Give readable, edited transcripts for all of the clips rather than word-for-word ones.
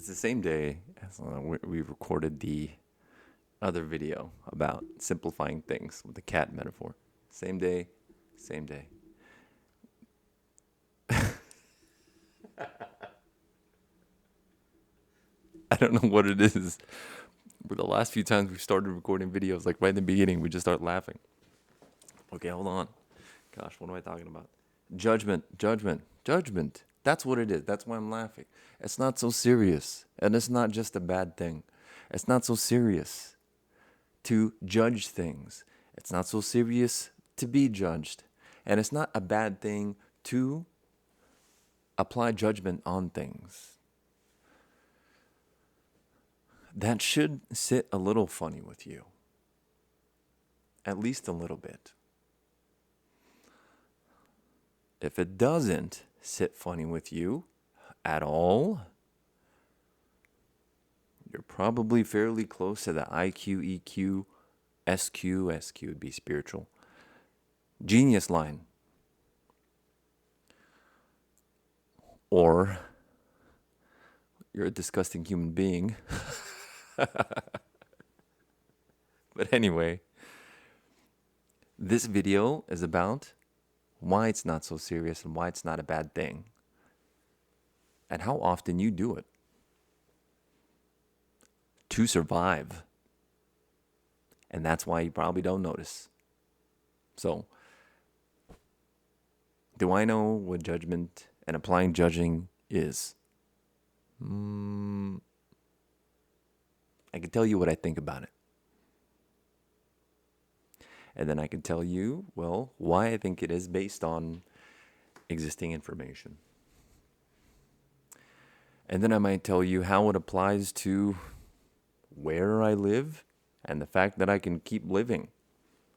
It's the same day as we recorded the other video about simplifying things with the cat metaphor. Same day, same day. I don't know what it is. But the last few times we started recording videos, like right in the beginning, we just start laughing. Okay, hold on. Gosh, what am I talking about? Judgment. That's what it is. That's why I'm laughing. It's not so serious. And it's not just a bad thing. It's not so serious to judge things. It's not so serious to be judged. And it's not a bad thing to apply judgment on things. That should sit a little funny with you. At least a little bit. If it doesn't sit funny with you at all, you're probably fairly close to the IQ, EQ, SQ would be spiritual, genius line. Or you're a disgusting human being. But anyway, this video is about why it's not so serious and why it's not a bad thing, and how often you do it to survive. And that's why you probably don't notice. So, do I know what judgment and applying judging is? I can tell you what I think about it. And then I can tell you, well, why I think it is based on existing information. And then I might tell you how it applies to where I live and the fact that I can keep living.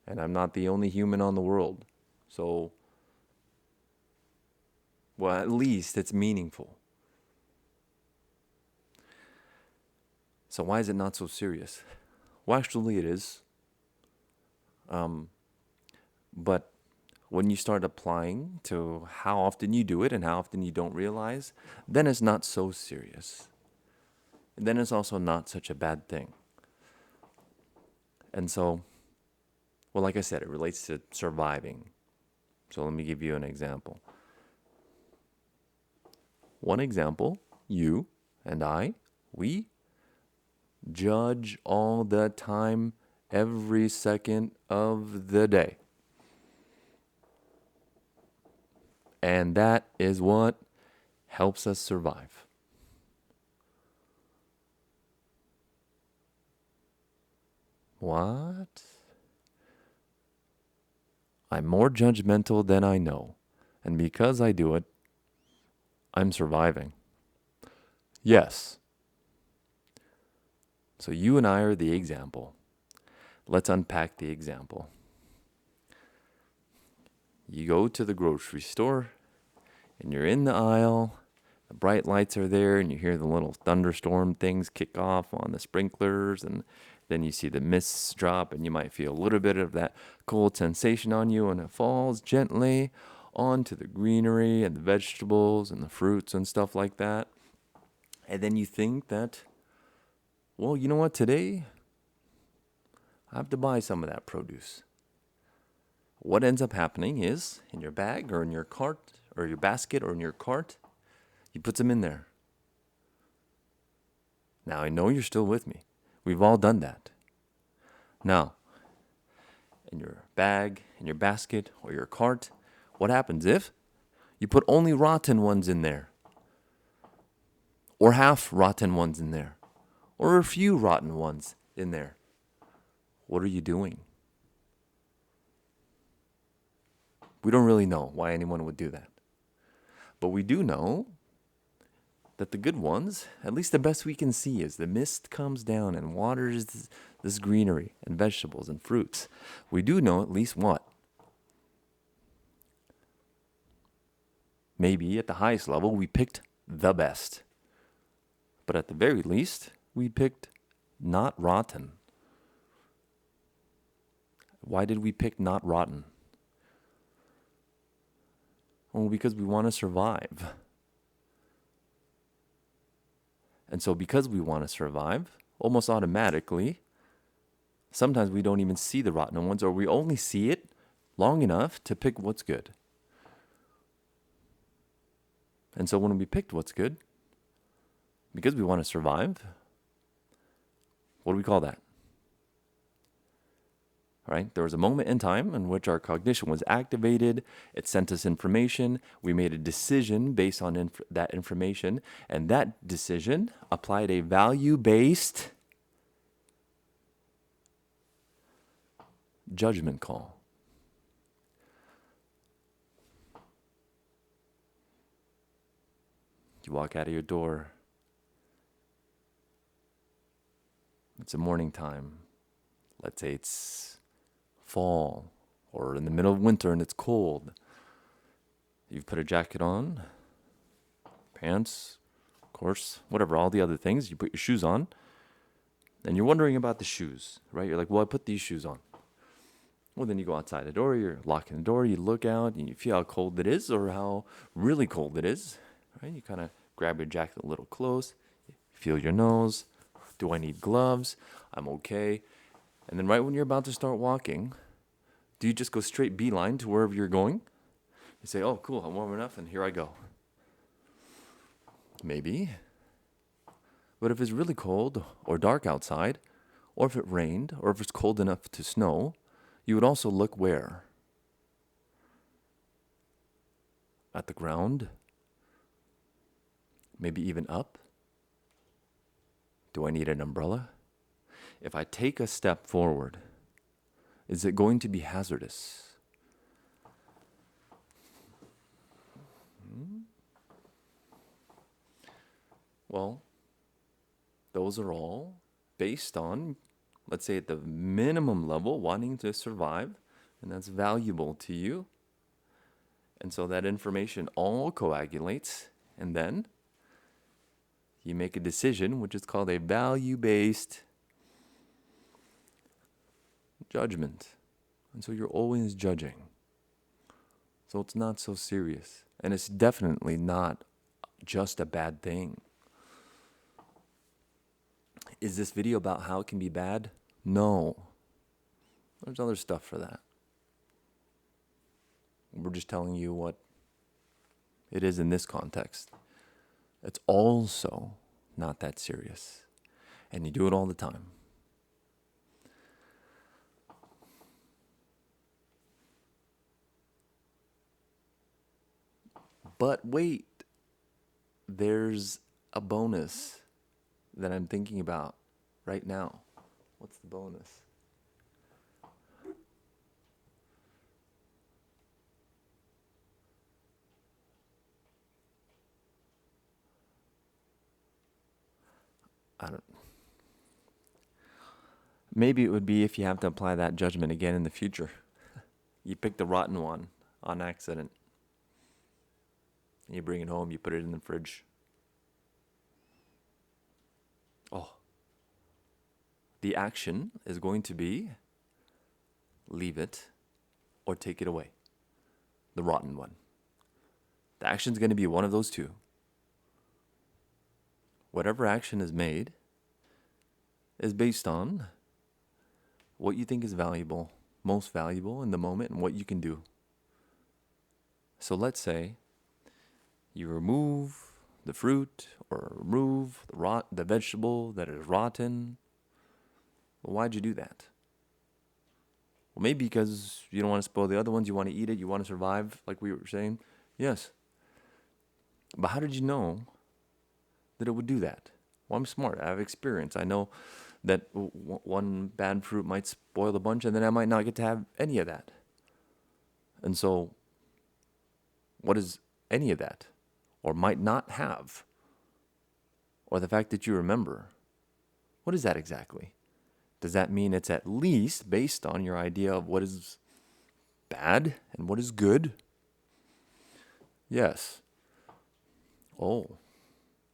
And I'm not the only human on the world. So, well, at least it's meaningful. So why is it not so serious? Well, actually it is. But when you start applying to how often you do it and how often you don't realize, then it's not so serious. And then it's also not such a bad thing. And so, well, like I said, it relates to surviving. So let me give you an example. One example, you and I, we judge all the time, every second of the day. And that is what helps us survive. What? I'm more judgmental than I know. And because I do it, I'm surviving. Yes. So you and I are the example. Let's unpack the example. You go to the grocery store and you're in the aisle. The bright lights are there and you hear the little thunderstorm things kick off on the sprinklers, and then you see the mists drop and you might feel a little bit of that cold sensation on you, and it falls gently onto the greenery and the vegetables and the fruits and stuff like that. And then you think that, well, you know what, today I have to buy some of that produce. What ends up happening is, in your bag or in your cart or your basket or in your cart, you put them in there. Now, I know you're still with me. We've all done that. Now, in your bag, in your basket, or your cart, what happens if you put only rotten ones in there? Or half rotten ones in there? Or a few rotten ones in there? What are you doing? We don't really know why anyone would do that. But we do know that the good ones, at least the best we can see, is the mist comes down and waters this greenery and vegetables and fruits. We do know at least what? Maybe at the highest level, we picked the best. But at the very least, we picked not rotten. Why did we pick not rotten? Well, because we want to survive. And so because we want to survive, almost automatically, sometimes we don't even see the rotten ones, or we only see it long enough to pick what's good. And so when we picked what's good, because we want to survive, what do we call that? Right? There was a moment in time in which our cognition was activated. It sent us information. We made a decision based on that information. And that decision applied a value-based judgment call. You walk out of your door. It's a morning time. Let's say it's fall or in the middle of winter and it's cold. You've put a jacket on, pants, of course, whatever, all the other things. You put your shoes on and you're wondering about the shoes, right? You're like, well, I put these shoes on. Well, then you go outside the door, you're locking the door, you look out and you feel how cold it is or how really cold it is, right? You kind of grab your jacket a little close, feel your nose. Do I need gloves? I'm okay. And then right when you're about to start walking, do you just go straight beeline to wherever you're going? You say, oh, cool, I'm warm enough, and here I go. Maybe. But if it's really cold or dark outside, or if it rained, or if it's cold enough to snow, you would also look where? At the ground? Maybe even up? Do I need an umbrella? If I take a step forward, is it going to be hazardous? Well, those are all based on, let's say at the minimum level, wanting to survive, and that's valuable to you. And so that information all coagulates, and then you make a decision, which is called a value-based judgment. And so you're always judging. So it's not so serious. And it's definitely not just a bad thing. Is this video about how it can be bad? No. There's other stuff for that. We're just telling you what it is in this context. It's also not that serious. And you do it all the time. But wait, there's a bonus that I'm thinking about right now. What's the bonus? Maybe it would be if you have to apply that judgment again in the future. You pick the rotten one on accident. You bring it home, you put it in the fridge. Oh. The action is going to be leave it or take it away. The rotten one. The action is going to be one of those two. Whatever action is made is based on what you think is valuable, most valuable in the moment, and what you can do. So let's say you remove the fruit or remove the vegetable that is rotten. Well, why'd you do that? Well, maybe because you don't want to spoil the other ones. You want to eat it. You want to survive, like we were saying. Yes. But how did you know that it would do that? Well, I'm smart. I have experience. I know that one bad fruit might spoil a bunch, and then I might not get to have any of that. And so, what is any of that? Or might not have? Or the fact that you remember? What is that exactly? Does that mean it's at least based on your idea of what is bad and what is good? Yes. Oh.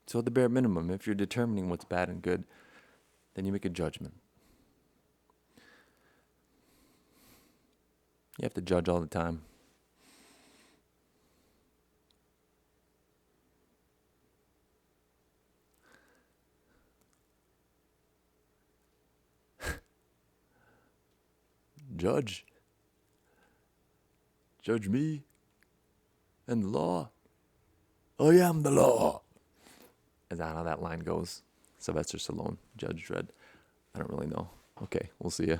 So at the bare minimum, if you're determining what's bad and good, then you make a judgment. You have to judge all the time. Judge me and the law. I am the law. Is that how that line goes? Sylvester Stallone, Judge Dredd. I don't really know. Okay, we'll see ya.